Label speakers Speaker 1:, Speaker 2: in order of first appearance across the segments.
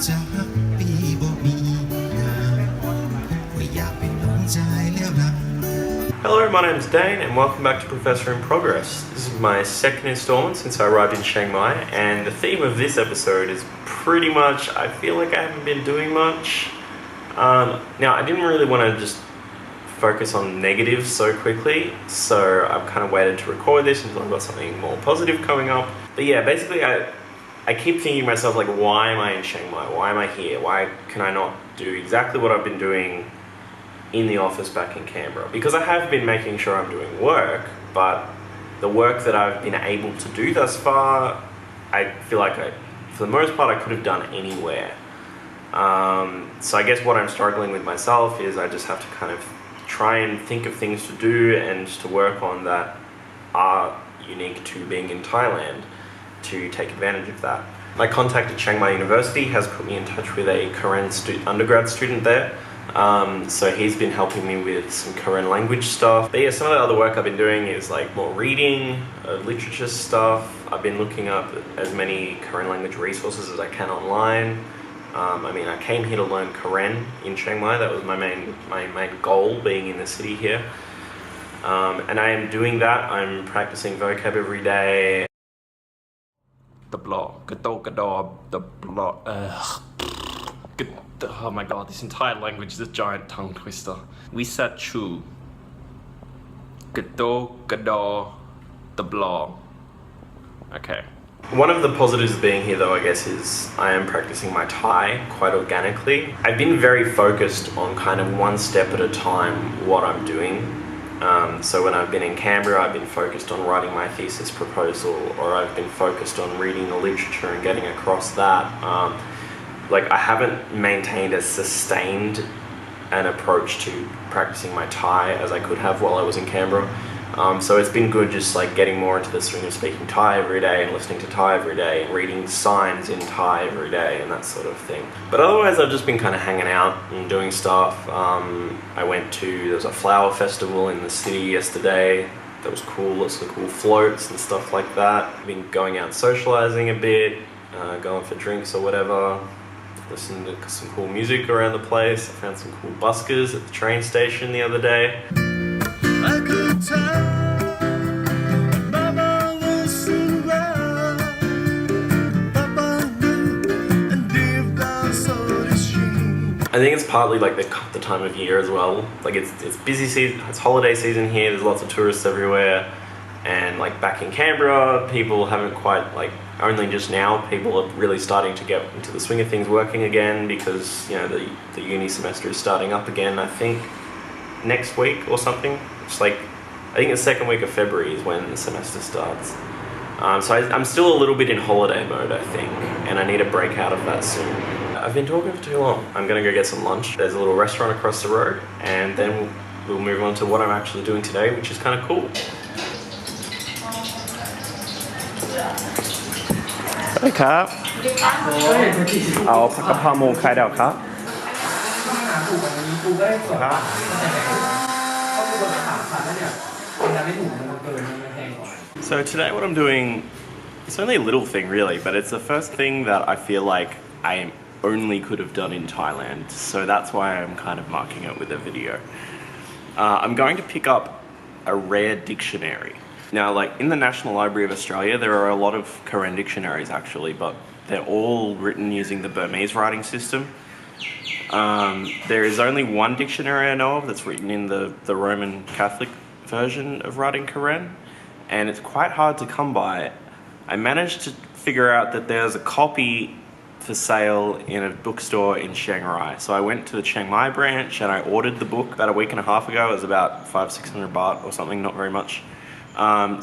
Speaker 1: จะฮักปีบ่มีงานว่าอยากเป็นน้องชายแล้วล่ะ
Speaker 2: Hello, my name is Dane and welcome back to Professor in Progress. This is my second installment since I arrived in Chiang Mai, and the theme of this episode is pretty much, I feel like I haven't been doing much. Now, I didn't really want to just focus on negatives so quickly, so I've kind of waited to record this until I've got something more positive coming up. But yeah, basically I keep thinking to myself, like, why am I in Chiang Mai? Why am I here? Why can I not do exactly what I've been doing in the office back in Canberra? Because I have been making sure I'm doing work, but the work that I've been able to do thus far, I feel like for the most part I could have done anywhere. So I guess what I'm struggling with myself is I just have to kind of try and think of things to do and to work on that are unique to being in Thailand to take advantage of that. My contact at Chiang Mai University has put me in touch with a Karen undergrad student there. So he's been helping me with some Karen language stuff. But yeah, some of the other work I've been doing is like more reading, literature stuff. I've been looking up as many Karen language resources as I can online. I came here to learn Karen in Chiang Mai. That was my main goal, being in the city here. And I am doing that. I'm practicing vocab every day. The block, the block. Oh my god, this entire language is a giant tongue twister. Wisachu. Gado, the blah. Okay. One of the positives of being here though, I guess, is I am practicing my Thai quite organically. I've been very focused on kind of one step at a time what I'm doing. So when I've been in Canberra, I've been focused on writing my thesis proposal, or I've been focused on reading the literature and getting across that. I haven't maintained as sustained an approach to practicing my Thai as I could have while I was in Canberra. So it's been good just like getting more into the swing of speaking Thai every day and listening to Thai every day and reading signs in Thai every day and that sort of thing. But otherwise I've just been kind of hanging out and doing stuff. There was a flower festival in the city yesterday. That was cool, lots of cool floats and stuff like that. I've been going out socializing a bit, going for drinks or whatever. Listened to some cool music around the place. I found some cool buskers at the train station the other day.
Speaker 1: I could tell Mama was around, Papa knew, and deep down so did she.
Speaker 2: I think it's partly like the time of year as well. Like it's busy season, it's holiday season here. There's lots of tourists everywhere, and like back in Canberra, people haven't quite only just now people are really starting to get into the swing of things working again because the uni semester is starting up again. I think next week or something. It's I think the second week of February is when the semester starts. So I'm still a little bit in holiday mode, I think, and I need a break out of that soon. I've been talking for too long. I'm gonna go get some lunch. There's a little restaurant across the road, and then we'll move on to what I'm actually doing today, which is kind of cool. สวัสดีครับเอาผักกะเพราหมูไข่ดาวครับครับ So today what I'm doing, it's only a little thing really, but it's the first thing that I feel like I only could have done in Thailand, so that's why I'm kind of marking it with a video. I'm going to pick up a rare dictionary. Now, in the National Library of Australia, there are a lot of Karen dictionaries actually, but they're all written using the Burmese writing system. There is only one dictionary I know of that's written in the Roman Catholic version of writing Karen, and it's quite hard to come by. I managed to figure out that there's a copy for sale in a bookstore in Chiang Mai. So I went to the Chiang Mai branch and I ordered the book about a week and a half ago. It was about 500-600 baht or something, not very much.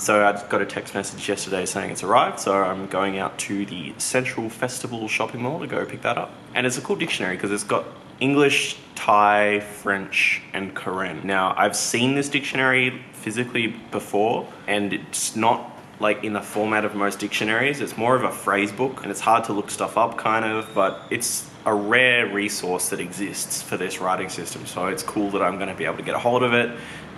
Speaker 2: So I got a text message yesterday saying it's arrived, so I'm going out to the Central Festival shopping mall to go pick that up. And it's a cool dictionary because it's got English, Thai, French, and Karen. Now, I've seen this dictionary physically before, and it's not in the format of most dictionaries. It's more of a phrase book, and it's hard to look stuff up kind of, but it's a rare resource that exists for this writing system. So it's cool that I'm going to be able to get a hold of it.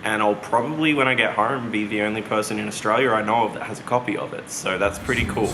Speaker 2: And I'll probably, when I get home, be the only person in Australia I know of that has a copy of it. So that's pretty cool.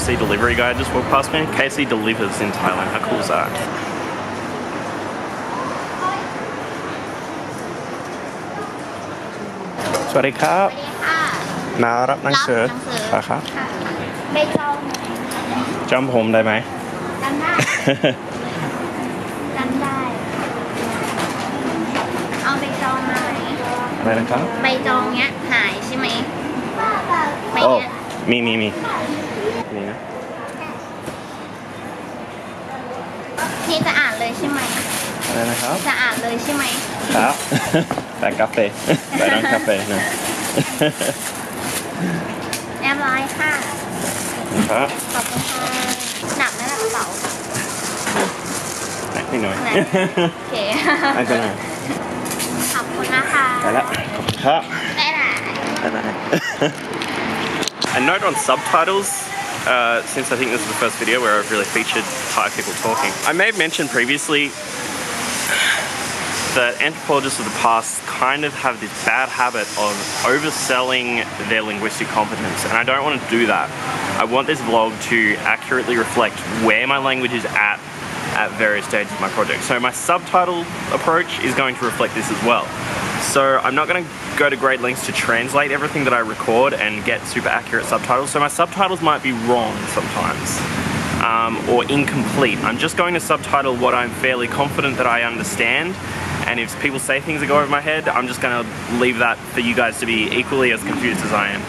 Speaker 2: KFC delivery guy just walked past me. KFC delivers in Thailand. How cool is that? สวัสดีครับ
Speaker 3: ค่ะ
Speaker 2: มารับหนังสือ
Speaker 3: รับหนังสือ
Speaker 2: ครับ
Speaker 3: ค่ะใบจอง
Speaker 2: จำผมได้ไหม
Speaker 3: จำได้จำได้ เอาใบจองมาไหม
Speaker 2: อะไรนะครับ
Speaker 3: ใบจองเนี้ยหายใช่ไหมใบ
Speaker 2: โอ้
Speaker 3: เนี้ย
Speaker 2: มีนี่นะ
Speaker 3: พี่จะอ่านเลยใช่ไหม
Speaker 2: อะไรนะครับ
Speaker 3: จะอ่านเลยใช่ไหม
Speaker 2: ครับ แต่กาแฟแต่ร้านกาแฟนะ
Speaker 3: เรียบร้อยค่ะ
Speaker 2: ครับ
Speaker 3: ขอบคุณค่ะหนักไหมล่ะกระเป๋า
Speaker 2: นิดหน่อย
Speaker 3: ไหนโอเค
Speaker 2: ไม่เป็นไร
Speaker 3: ขอบคุณนะคะ
Speaker 2: ไปละขอบคุณครับ
Speaker 3: บ๊ายบาย
Speaker 2: A note on subtitles, since I think this is the first video where I've really featured Thai people talking. I may have mentioned previously that anthropologists of the past kind of have this bad habit of overselling their linguistic competence, and I don't want to do that. I want this vlog to accurately reflect where my language is at various stages of my project. So my subtitle approach is going to reflect this as well. So I'm not going to go to great lengths to translate everything that I record and get super accurate subtitles. So my subtitles might be wrong sometimes, or incomplete. I'm just going to subtitle what I'm fairly confident that I understand. And if people say things that go over my head, I'm just going to leave that for you guys to be equally as confused as I am.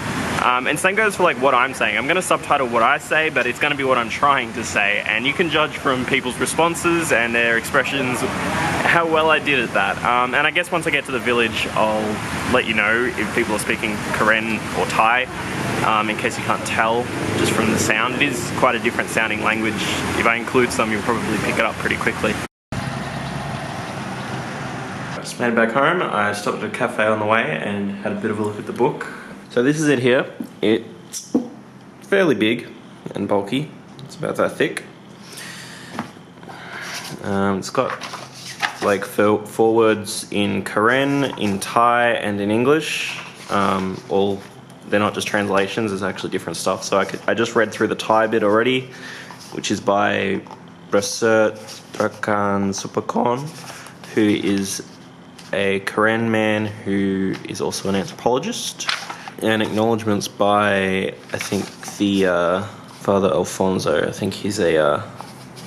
Speaker 2: And same goes for like what I'm saying. I'm going to subtitle what I say, but it's going to be what I'm trying to say. And you can judge from people's responses and their expressions how well I did at that. And I guess once I get to the village, I'll let you know if people are speaking Karen or Thai, in case you can't tell just from the sound. It is quite a different sounding language. If I include some, you'll probably pick it up pretty quickly. I just made it back home. I stopped at a cafe on the way and had a bit of a look at the book. So this is it here. It's fairly big and bulky. It's about that thick. It's got like forewords in Karen, in Thai, and in English. They're not just translations, there's actually different stuff. So I just read through the Thai bit already, which is by Brasert Rakan Supakon, who is a Karen man who is also an anthropologist. And acknowledgements by, I think, the Father Alfonso. I think he's a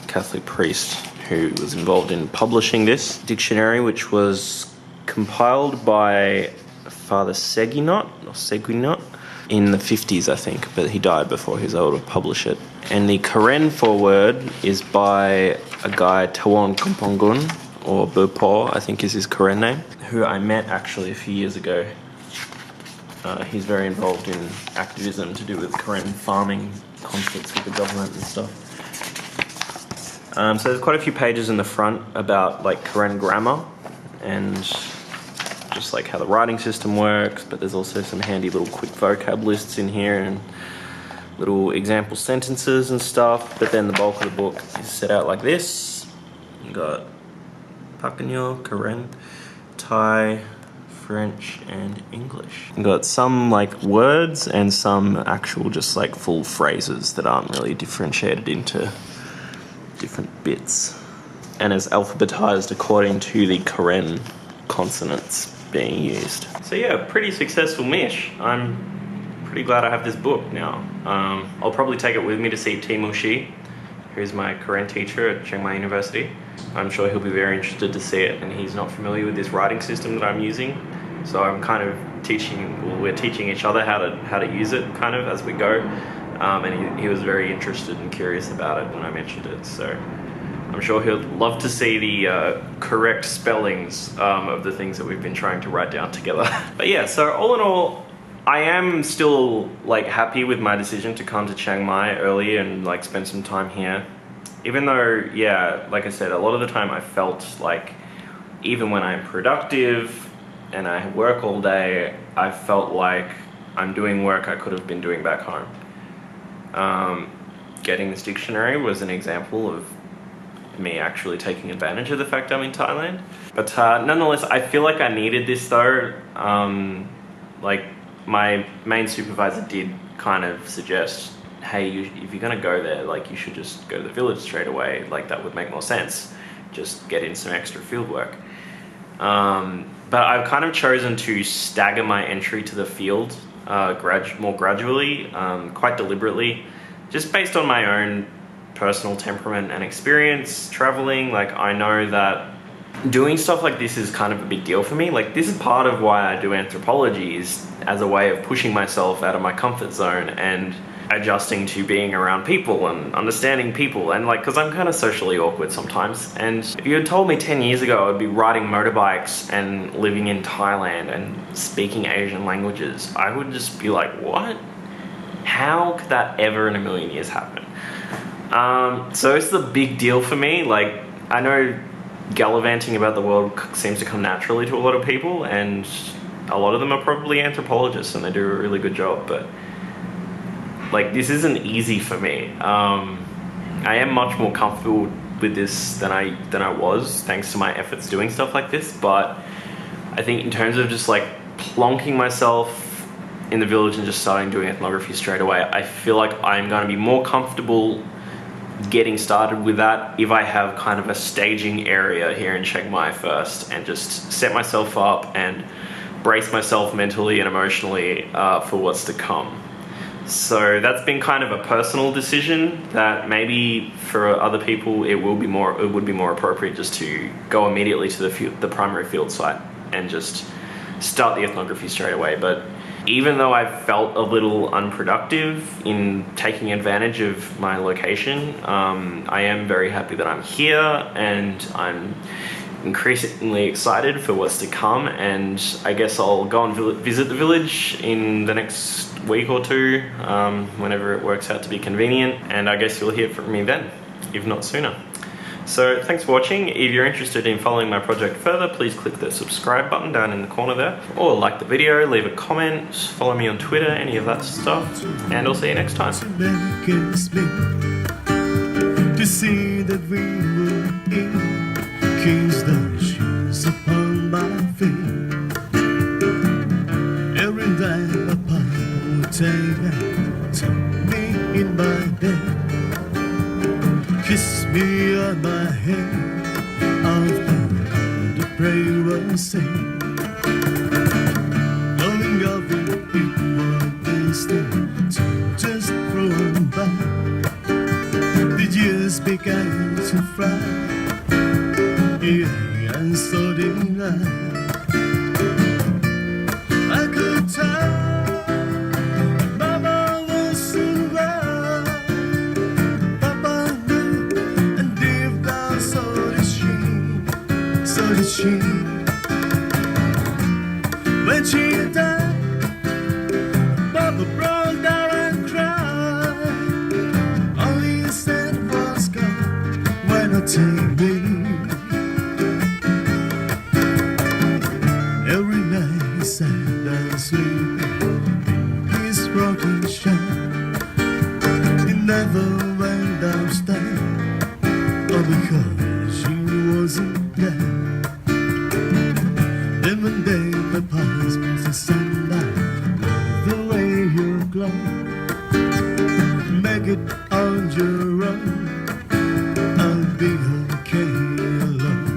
Speaker 2: Catholic priest who was involved in publishing this dictionary, which was compiled by Father Seguinotte in the 50s, I think, but he died before he was able to publish it. And the Karen foreword is by a guy, Tawan Kompongun, or Burpo, I think is his Karen name, who I met actually a few years ago. He's very involved in activism to do with Karen farming conflicts with the government and stuff. So there's quite a few pages in the front about like Karen grammar and just like how the writing system works, but there's also some handy little quick vocab lists in here and little example sentences and stuff. But then the bulk of the book is set out like this. You got Pakoenyo, Karen, Thai, French, and English. You got some like words and some actual just like full phrases that aren't really differentiated into different bits, and is alphabetized according to the Karen consonants being used. So yeah, pretty successful mish. I'm pretty glad I have this book now. I'll probably take it with me to see Timu Shi, who's my Karen teacher at Chiang Mai University. I'm sure he'll be very interested to see it, and he's not familiar with this writing system that I'm using. So I'm kind of we're teaching each other how to use it kind of as we go. And he was very interested and curious about it when I mentioned it. So I'm sure he'll love to see the correct spellings of the things that we've been trying to write down together. But yeah, so all in all, I am still like happy with my decision to come to Chiang Mai early and like spend some time here. Even though, yeah, like I said, a lot of the time I felt like even when I'm productive and I work all day, I felt like I'm doing work I could have been doing back home. Getting this dictionary was an example of me actually taking advantage of the fact I'm in Thailand. But nonetheless, I feel like I needed this though. Like my main supervisor did kind of suggest hey, if you're gonna go there, like you should just go to the village straight away. Like that would make more sense. Just get in some extra field work. But I've kind of chosen to stagger my entry to the field more gradually, quite deliberately, just based on my own personal temperament and experience traveling. Like I know that doing stuff like this is kind of a big deal for me. Like this is part of why I do anthropology, is as a way of pushing myself out of my comfort zone and adjusting to being around people and understanding people, and like because I'm kind of socially awkward sometimes. And if you had told me 10 years ago I'd be riding motorbikes and living in Thailand and speaking Asian languages, I would just be like, what? How could that ever in a million years happen? So it's a big deal for me. Like I know gallivanting about the world seems to come naturally to a lot of people, and a lot of them are probably anthropologists and they do a really good job, but like this isn't easy for me. I am much more comfortable with this than I was, thanks to my efforts doing stuff like this. But I think in terms of just like plonking myself in the village and just starting doing ethnography straight away, I feel like I'm going to be more comfortable getting started with that if I have kind of a staging area here in Chiang Mai first, and just set myself up and brace myself mentally and emotionally for what's to come. So that's been kind of a personal decision that maybe for other people it would be more appropriate just to go immediately to the primary field site and just start the ethnography straight away. But even though I felt a little unproductive in taking advantage of my location, I am very happy that I'm here, and I'm increasingly excited for what's to come. And I guess I'll go and visit the village in the next week or two, whenever it works out to be convenient, and I guess you'll hear from me then, if not sooner. So thanks for watching. If you're interested in following my project further, please click the subscribe button down in the corner there, or like the video, leave a comment, follow me on Twitter, any of that stuff, and I'll see you next time.
Speaker 1: To see that we were in, kiss the shoes upon my feet. Every day a papa would take and tuck me in my bed, kiss me on my head after the prayer was said. Knowing of it was distant, to just thrown back. The years began to fly, yeah, and so did I could tell that Mama was around. Papa knew, and deep down so did she. When she died, Papa broke down and cried. Only said was gone when I take me. Every night he sat and sleeping, his rocking chair. He never went downstairs, all because she wasn't there. Then one day my past was the sunlight, love the way you glow. Make it on your own, I'll be okay alone.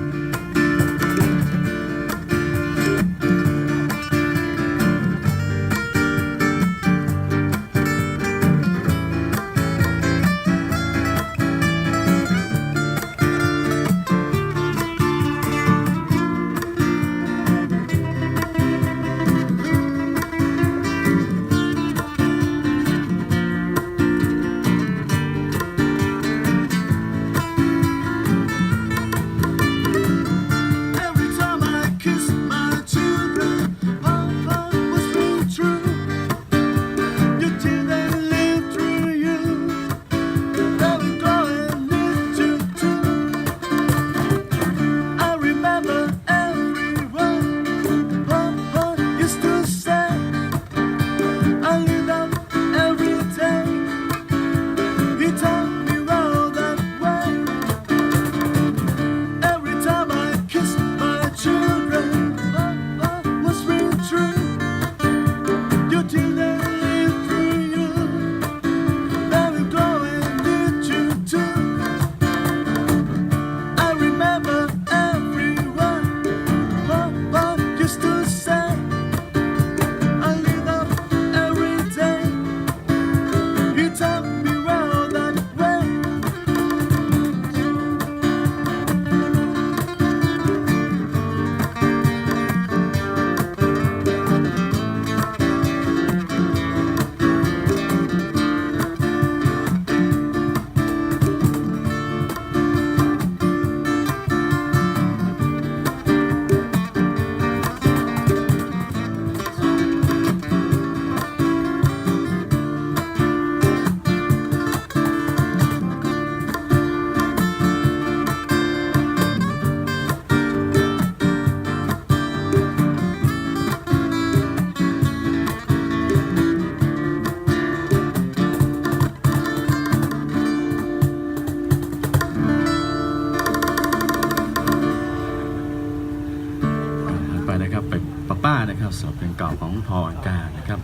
Speaker 4: ข่าวสดเป็นเก่าของพอการนะครับ